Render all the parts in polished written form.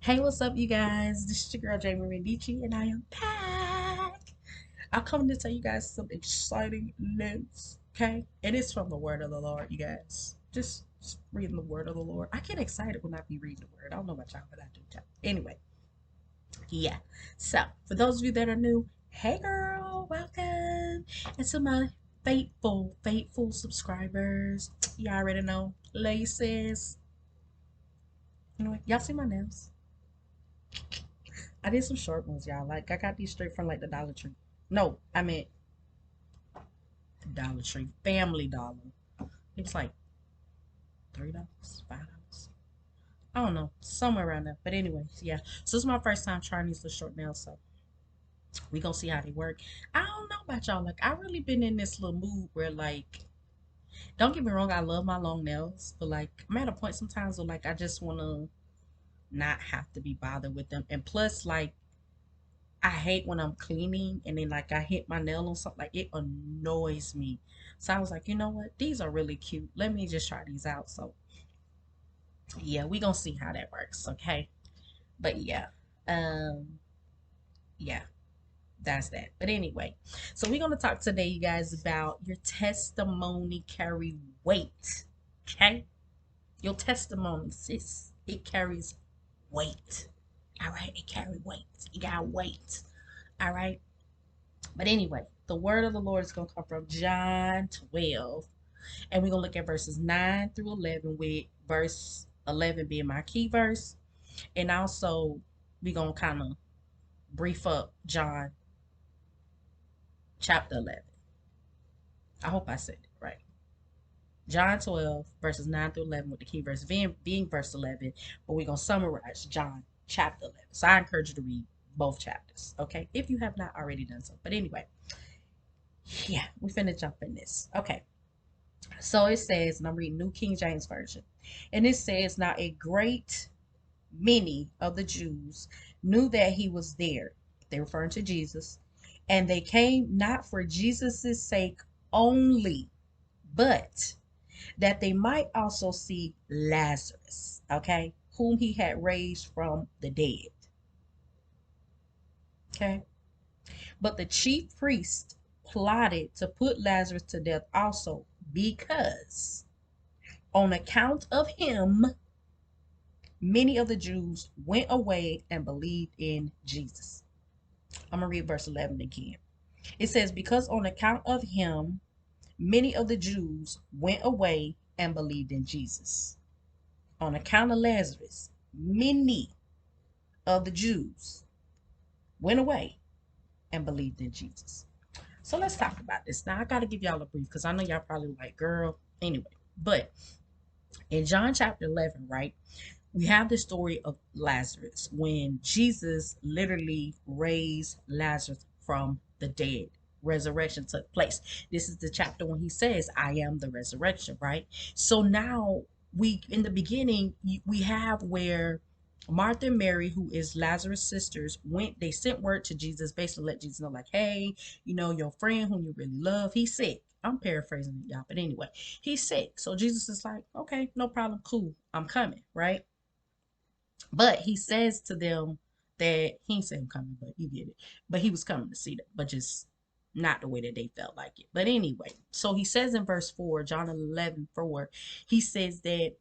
Hey, what's up, you guys? This is your girl Jamie Rendici, and I am back. I'm coming to tell you guys some exciting news, okay? And it's from the word of the Lord, you guys. Just reading the word of the Lord. I get excited when I be reading the word. I don't know about y'all, but I do. Too. Anyway, yeah. So, for those of you that are new, hey, girl, welcome. And to my faithful subscribers, you already know, laces. Anyway, y'all see my nails? I did some short ones, y'all. Like I got these straight from like the Dollar Tree. No, I meant Dollar Tree, Family Dollar. It was like $3, $5. I don't know, somewhere around there. But anyways, yeah. So this is my first time trying these little short nails, so we gonna see how they work. I don't know about y'all. Like I really been in this little mood where like, don't get me wrong, I love my long nails, but like I'm at a point sometimes where like I just wanna not have to be bothered with them. And plus, like I hate when I'm cleaning and then like I hit my nail on something, like it annoys me. So I was like, you know what? These are really cute. Let me just try these out. So yeah, we gonna see how that works, okay? But yeah. Um yeah, that's that. But anyway, so we're gonna talk today, you guys, about your testimony carry weight. Okay? Your testimony, sis, it carries weight. All right, it carry weight. You got weight. All right. But anyway, the word of the Lord is going to come from John 12. And we're going to look at verses 9 through 11, with verse 11 being my key verse. And also, we're going to kind of brief up John chapter 11. I hope I said it right. John 12, verses 9 through 11, with the key verse being verse 11. But we're going to summarize John chapter 11. So I encourage you to read both chapters, okay? If you have not already done so. But anyway, yeah, we finna jump in this. Okay. So it says, and I'm reading New King James Version, and it says, now a great many of the Jews knew that he was there. They're referring to Jesus. And they came not for Jesus' sake only, but that they might also see Lazarus, okay, whom he had raised from the dead. Okay. But the chief priest plotted to put Lazarus to death also, because on account of him, many of the Jews went away and believed in Jesus. I'm going to read verse 11 again. It says, because on account of him, many of the Jews went away and believed in Jesus. On account of Lazarus, many of the Jews went away and believed in Jesus. So let's talk about this. Now, I got to give y'all a brief because I know y'all probably like, girl, anyway. But in John chapter 11, right? We have the story of Lazarus when Jesus literally raised Lazarus from the dead. Resurrection took place. This is the chapter when he says, I am the resurrection, right? So now we, in the beginning, we have where Martha and Mary, who is Lazarus' sisters, they sent word to Jesus, basically let Jesus know, like, hey, your friend whom you really love, he's sick. I'm paraphrasing it, y'all, but anyway, he's sick. So Jesus is like, okay, no problem, cool, I'm coming, right? But he says to them that he ain't say him coming, but you get it. But he was coming to see them, but just not the way that they felt like it. But anyway, so he says in verse 4, John 11:4, he says that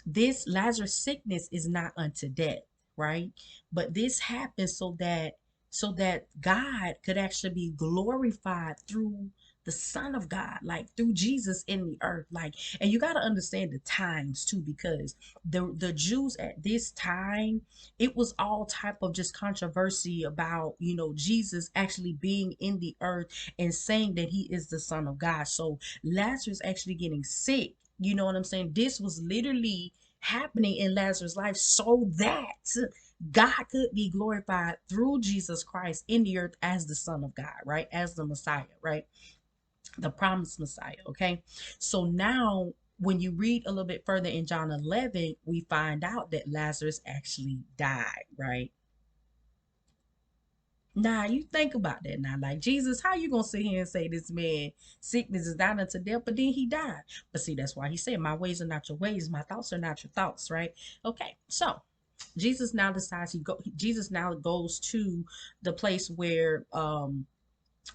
this Lazarus sickness is not unto death, right? But this happened so that God could actually be glorified through the Son of God, like through Jesus in the earth. Like, and you got to understand the times too, because the Jews at this time, it was all type of just controversy about, Jesus actually being in the earth and saying that he is the Son of God. So Lazarus actually getting sick, you know what I'm saying? This was literally happening in Lazarus' life so that God could be glorified through Jesus Christ in the earth as the Son of God, right? As the Messiah, right? The promised Messiah. Okay. So now, when you read a little bit further in John 11, we find out that Lazarus actually died, right? Now, you think about that now. Like, Jesus, how you going to sit here and say this man sickness is not unto death, but then he died? But see, that's why he said, my ways are not your ways, my thoughts are not your thoughts, right? Okay. So Jesus now goes to the place where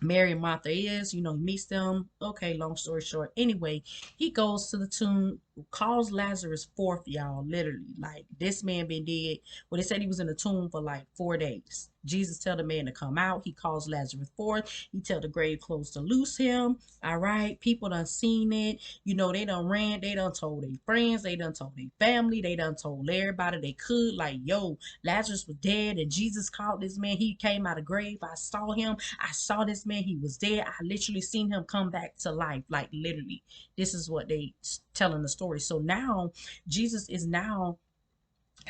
Mary and Martha is, he meets them. Okay, long story short. Anyway, he goes to the tomb, calls Lazarus forth, y'all. Literally, like this man been dead. Well, they said he was in the tomb for like 4 days. Jesus tell the man to come out. He calls Lazarus forth. He tell the grave clothes to loose him. All right, people done seen it. They done ran. They done told their friends. They done told their family. They done told everybody they could. Like, yo, Lazarus was dead, and Jesus called this man. He came out of grave. I saw him. I saw this man. He was dead. I literally seen him come back to life. Like literally, this is what they telling the story. So now Jesus is now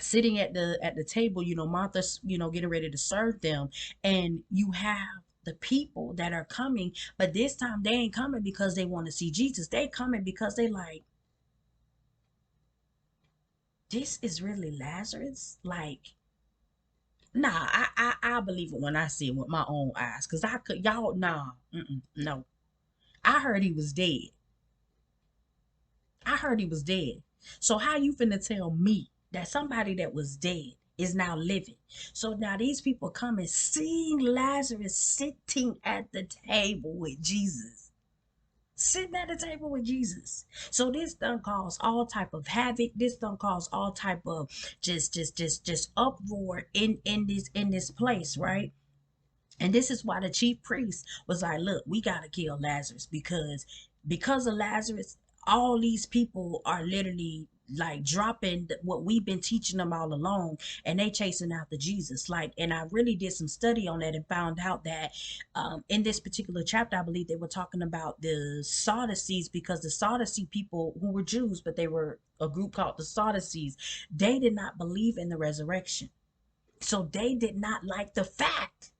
sitting at the table. Martha's getting ready to serve them, and you have the people that are coming, but this time they ain't coming because they want to see Jesus. They coming because they like, this is really Lazarus. Like, nah, I believe it when I see it with my own eyes. Cause I could, y'all, nah, no. I heard he was dead. I heard he was dead. So how you finna tell me that somebody that was dead is now living? So now these people come and seeing Lazarus sitting at the table with Jesus. Sitting at the table with Jesus. So this done cause all type of havoc. This done cause all type of just uproar in this place, right? And this is why the chief priest was like, look, we got to kill Lazarus because of Lazarus, all these people are literally like dropping what we've been teaching them all along, and they chasing after Jesus. Like, and I really did some study on that and found out that in this particular chapter, I believe they were talking about the Sadducees, because the Sadducee people, who were Jews, but they were a group called the Sadducees, they did not believe in the resurrection. So they did not like the fact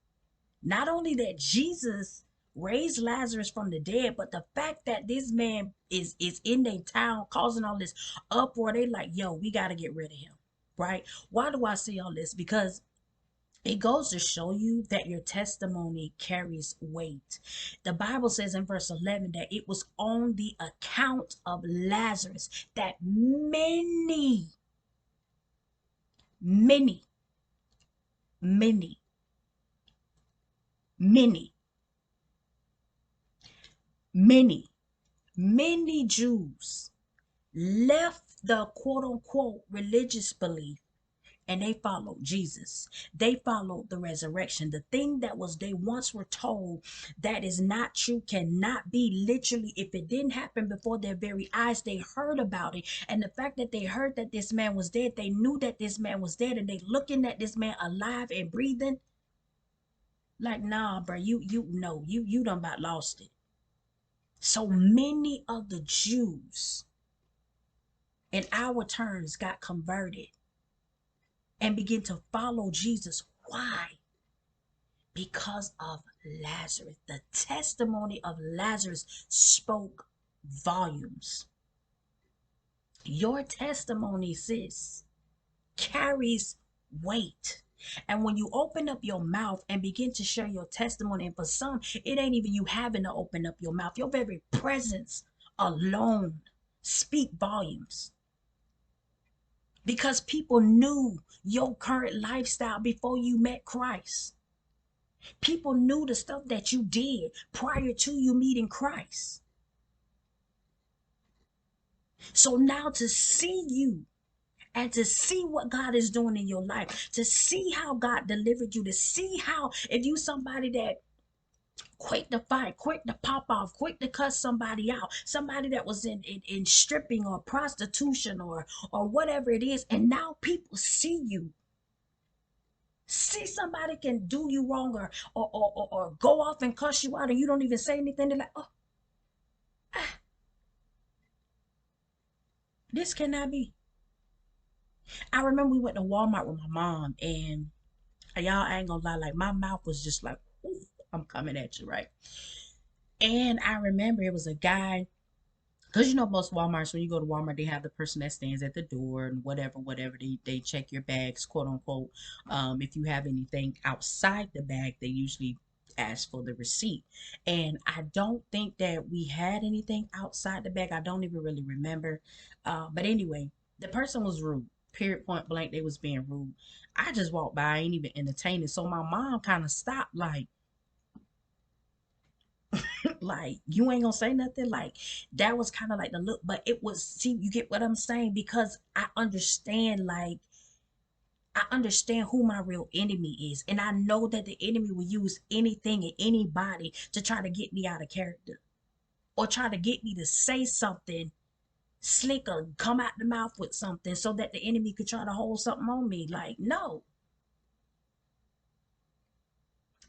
not only that Jesus raised Lazarus from the dead, but the fact that this man is in their town causing all this uproar. They like, yo, we got to get rid of him, right? Why do I say all this? Because it goes to show you that your testimony carries weight. The Bible says in verse 11 that it was on the account of Lazarus that many, many, many, many, many Jews left the quote unquote religious belief and they followed Jesus. They followed the resurrection. The thing that was they once were told that is not true cannot be. Literally, if it didn't happen before their very eyes, they heard about it. And the fact that they heard that this man was dead, they knew that this man was dead, and they looking at this man alive and breathing. Like, nah, bro, you know, you done about lost it. So many of the Jews in our terms got converted and begin to follow Jesus. Why? Because of Lazarus. The testimony of Lazarus spoke volumes. Your testimony, sis, carries weight. And when you open up your mouth and begin to share your testimony, and for some, it ain't even you having to open up your mouth. Your very presence alone speak volumes. Because people knew your current lifestyle before you met Christ. People knew the stuff that you did prior to you meeting Christ. So now to see you and to see what God is doing in your life, to see how God delivered you, to see how, if you somebody that quick to fight, quick to pop off, quick to cuss somebody out, somebody that was in stripping or prostitution or whatever it is, and now people see you. See somebody can do you wrong or go off and cuss you out and you don't even say anything. They're like, oh, ah, this cannot be. I remember we went to Walmart with my mom, and y'all, I ain't gonna lie, like my mouth was just like, ooh, I'm coming at you, right? And I remember it was a guy, because most Walmarts, when you go to Walmart, they have the person that stands at the door and whatever, they check your bags, quote unquote. If you have anything outside the bag, they usually ask for the receipt. And I don't think that we had anything outside the bag. I don't even really remember. But anyway, the person was rude. Period, point blank, they was being rude. I just walked by, I ain't even entertaining. So my mom kind of stopped, like you ain't gonna say nothing. Like that was kind of like the look, but it was, see, you get what I'm saying? Because I understand who my real enemy is. And I know that the enemy will use anything and anybody to try to get me out of character or try to get me to say something slick or come out the mouth with something so that the enemy could try to hold something on me. Like, no,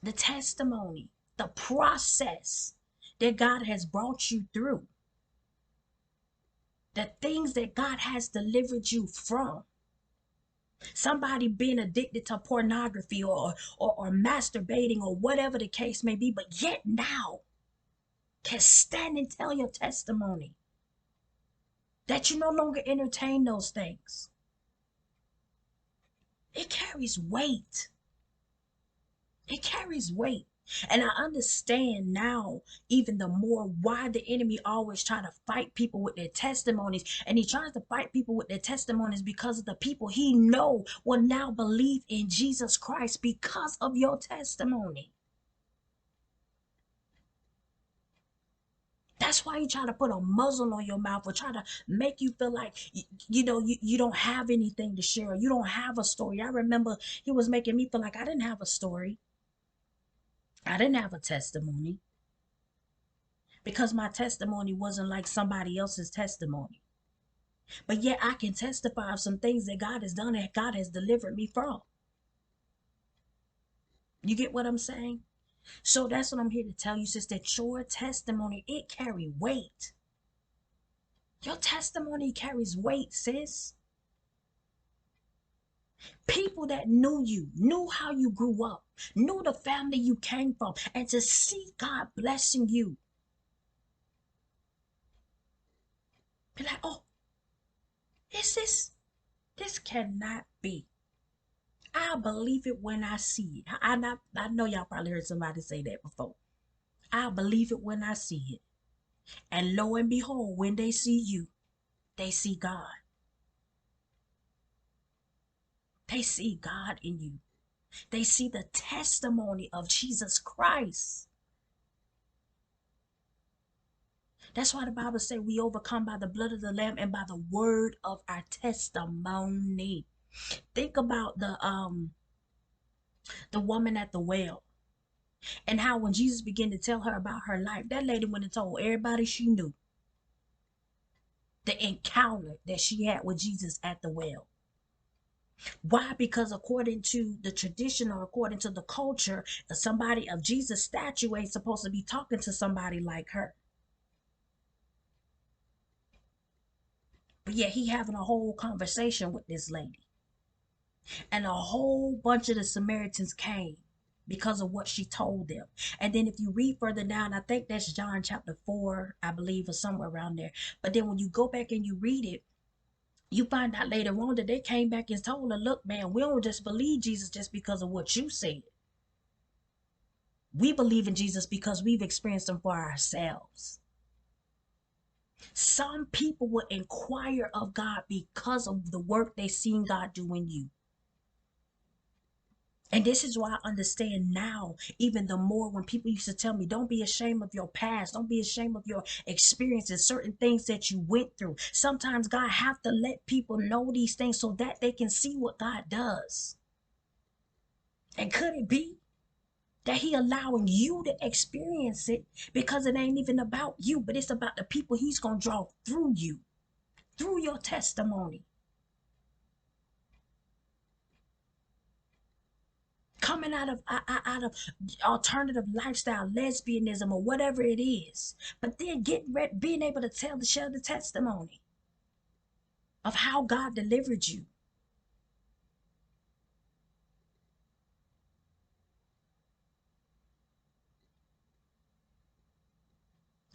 the testimony, the process that God has brought you through, the things that God has delivered you from. Somebody being addicted to pornography or masturbating or whatever the case may be, but yet now can stand and tell your testimony that you no longer entertain those things. It carries weight. It carries weight. And I understand now even the more why the enemy always try to fight people with their testimonies. And he tries to fight people with their testimonies because of the people he know will now believe in Jesus Christ because of your testimony. That's why he try to put a muzzle on your mouth or try to make you feel like, you don't have anything to share. You don't have a story. I remember he was making me feel like I didn't have a story. I didn't have a testimony because my testimony wasn't like somebody else's testimony. But yet I can testify of some things that God has done and God has delivered me from. You get what I'm saying? So that's what I'm here to tell you, sis, that your testimony, it carry weight. Your testimony carries weight, sis. People that knew you, knew how you grew up, knew the family you came from, and to see God blessing you. Be like, oh, is this cannot be. I believe it when I see it. I know y'all probably heard somebody say that before. I believe it when I see it. And lo and behold, when they see you, they see God. They see God in you. They see the testimony of Jesus Christ. That's why the Bible says we overcome by the blood of the Lamb and by the word of our testimony. Think about the woman at the well and how when Jesus began to tell her about her life, that lady went and told everybody she knew the encounter that she had with Jesus at the well. Why? Because according to the tradition or according to the culture, somebody of Jesus' stature ain't supposed to be talking to somebody like her. But yet he having a whole conversation with this lady. And a whole bunch of the Samaritans came because of what she told them. And then if you read further down, I think that's John chapter 4, I believe, or somewhere around there. But then when you go back and you read it, you find out later on that they came back and told her, look, man, we don't just believe Jesus just because of what you said. We believe in Jesus because we've experienced him for ourselves. Some people will inquire of God because of the work they seen God do in you. And this is why I understand now, even the more when people used to tell me, don't be ashamed of your past. Don't be ashamed of your experiences, certain things that you went through. Sometimes God have to let people know these things so that they can see what God does. And could it be that he allowing you to experience it because it ain't even about you, but it's about the people he's going to draw through you, through your testimony. Coming out of alternative lifestyle, lesbianism, or whatever it is, but then being able to share the testimony of how God delivered you.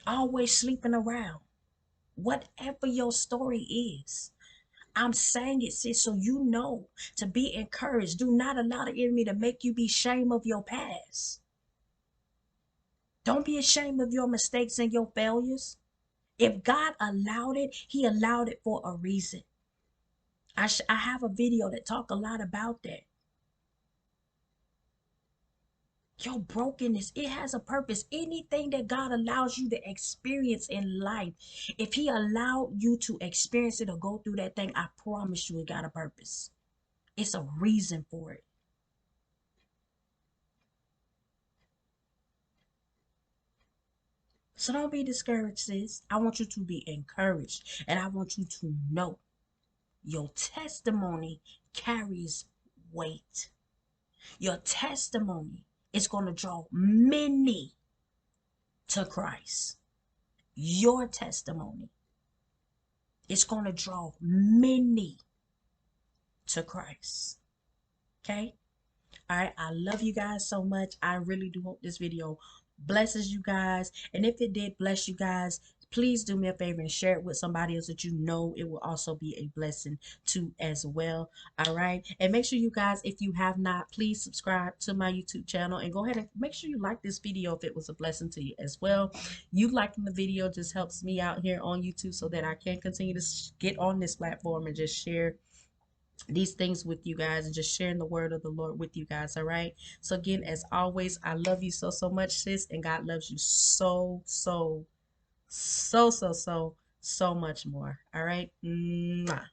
Always sleeping around. Whatever your story is, I'm saying it, sis, so you know to be encouraged. Do not allow the enemy to make you be ashamed of your past. Don't be ashamed of your mistakes and your failures. If God allowed it, he allowed it for a reason. I have a video that talk a lot about that. Your brokenness, it has a purpose. Anything that God allows you to experience in life, if he allowed you to experience it or go through that thing, I promise you it got a purpose. It's a reason for it. So don't be discouraged, sis. I want you to be encouraged. And I want you to know your testimony carries weight. Your testimony is going to draw many to Christ. Your testimony is going to draw many to Christ. Okay? All right. I love you guys so much. I really do hope this video blesses you guys. And if it did bless you guys, please do me a favor and share it with somebody else that you know it will also be a blessing to as well. All right. And make sure you guys, if you have not, please subscribe to my YouTube channel and go ahead and make sure you like this video if it was a blessing to you as well. You liking the video just helps me out here on YouTube so that I can continue to get on this platform and just share these things with you guys and just sharing the word of the Lord with you guys. All right. So again, as always, I love you so much, sis, and God loves you so much more. All right. Mwah.